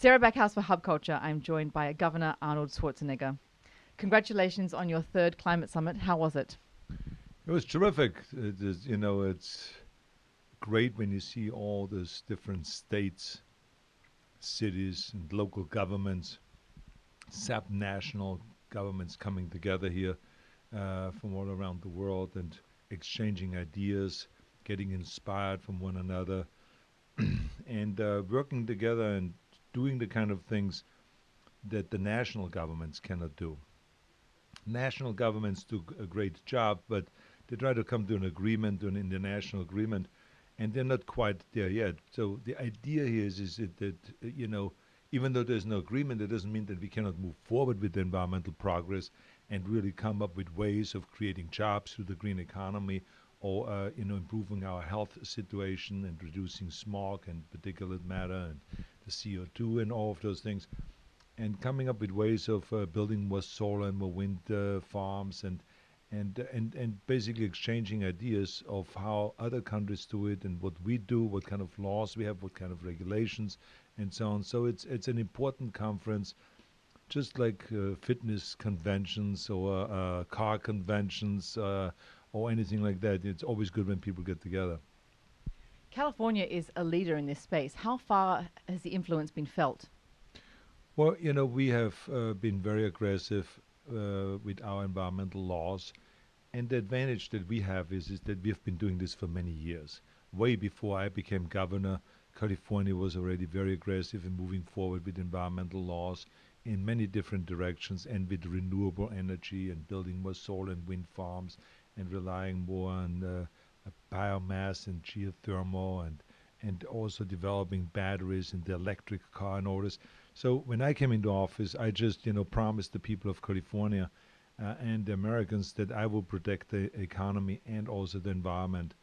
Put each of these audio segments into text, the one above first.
Sarah Backhouse for Hub Culture. I'm joined by Governor Arnold Schwarzenegger. Congratulations on your third climate summit. How was it? It was terrific. It's great when you see all those different states, cities, and local governments, subnational governments coming together here from all around the world and exchanging ideas, getting inspired from one another, and working together and doing the kind of things that the national governments cannot do. National governments do a great job, but they try to come to an agreement, to an international agreement, and they're not quite there yet. So the idea here is that even though there's no agreement, it doesn't mean that we cannot move forward with the environmental progress and really come up with ways of creating jobs through the green economy, or improving our health situation and reducing smog and particulate matter and the CO2 and all of those things, and coming up with ways of building more solar and more wind farms, and basically exchanging ideas of how other countries do it and what we do, what kind of laws we have, what kind of regulations, and so on. So it's an important conference, just like fitness conventions or car conventions or anything like that. It's always good when people get together. California is a leader in this space. How far has the influence been felt? Well, we have been very aggressive with our environmental laws. And the advantage that we have is that we have been doing this for many years. Way before I became governor, California was already very aggressive in moving forward with environmental laws in many different directions, and with renewable energy and building more solar and wind farms and relying more on biomass and geothermal, and also developing batteries in the electric car and all this. So when I came into office, I just promised the people of California and the Americans that I will protect the economy and also the environment.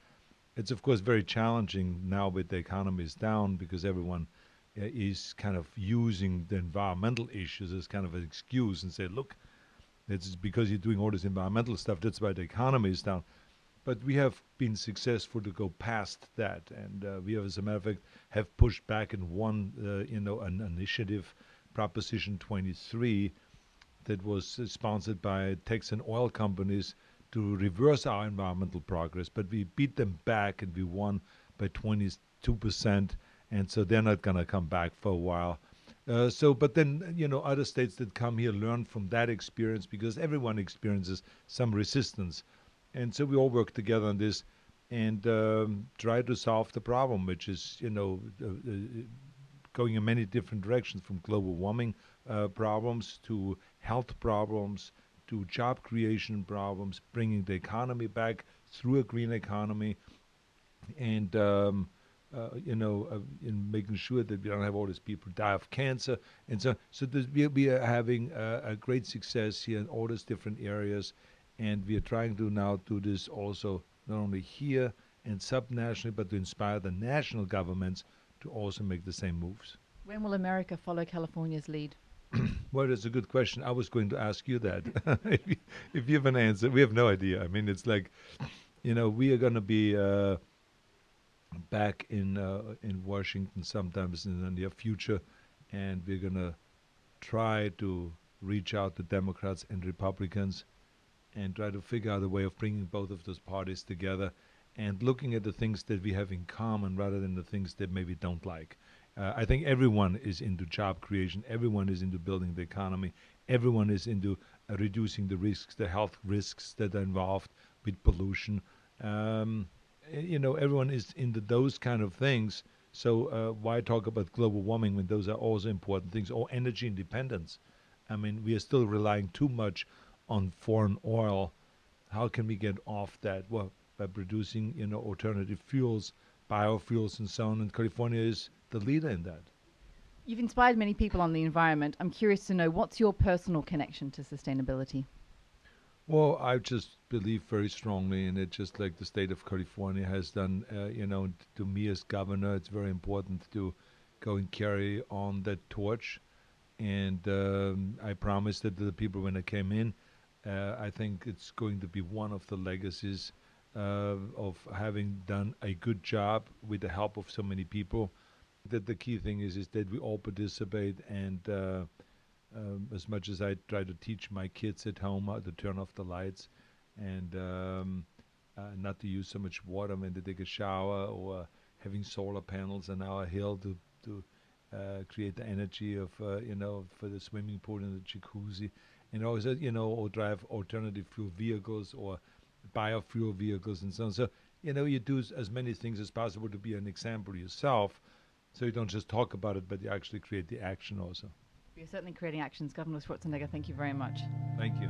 It's of course very challenging now with the economy is down, because everyone is kind of using the environmental issues as kind of an excuse and say, look, it's because you're doing all this environmental stuff, that's why the economy is down. But we have been successful to go past that, and we have, as a matter of fact, have pushed back and won, an initiative, Proposition 23, that was sponsored by Texan oil companies to reverse our environmental progress. But we beat them back, and we won by 22%, and so they're not going to come back for a while. But then, other states that come here learn from that experience, because everyone experiences some resistance. And so we all work together on this and try to solve the problem, which is, going in many different directions, from global warming problems to health problems to job creation problems, bringing the economy back through a green economy, and in making sure that we don't have all these people die of cancer, and so we are having a great success here in all these different areas, and we are trying to now do this also not only here and subnationally, but to inspire the national governments to also make the same moves. When will America follow California's lead? Well, that's a good question. I was going to ask you that. If you have an answer, we have no idea. I mean, it's like, we are going to be back in Washington sometimes in the near future, and we're going to try to reach out to Democrats and Republicans and try to figure out a way of bringing both of those parties together and looking at the things that we have in common rather than the things that maybe don't like. I think everyone is into job creation. Everyone is into building the economy. Everyone is into reducing the risks, the health risks that are involved with pollution. Everyone is into those kind of things. So why talk about global warming when those are also important things? Or energy independence. I mean, we are still relying too much on foreign oil. How can we get off that? Well, by producing, alternative fuels, biofuels, and so on. And California is the leader in that. You've inspired many people on the environment. I'm curious to know, what's your personal connection to sustainability? Well, I just believe very strongly in it, just like the state of California has done. To me as governor, it's very important to go and carry on that torch. And I promised that to the people when I came in. I think it's going to be one of the legacies of having done a good job with the help of so many people. That the key thing is that we all participate, and as much as I try to teach my kids at home how to turn off the lights and not to use so much water when they take a shower, or having solar panels on our hill to create the energy of for the swimming pool and the jacuzzi, and also or drive alternative fuel vehicles or biofuel vehicles and so on. So you do as many things as possible to be an example yourself, so you don't just talk about it, but you actually create the action also. You're certainly creating actions. Governor Schwarzenegger, thank you very much. Thank you.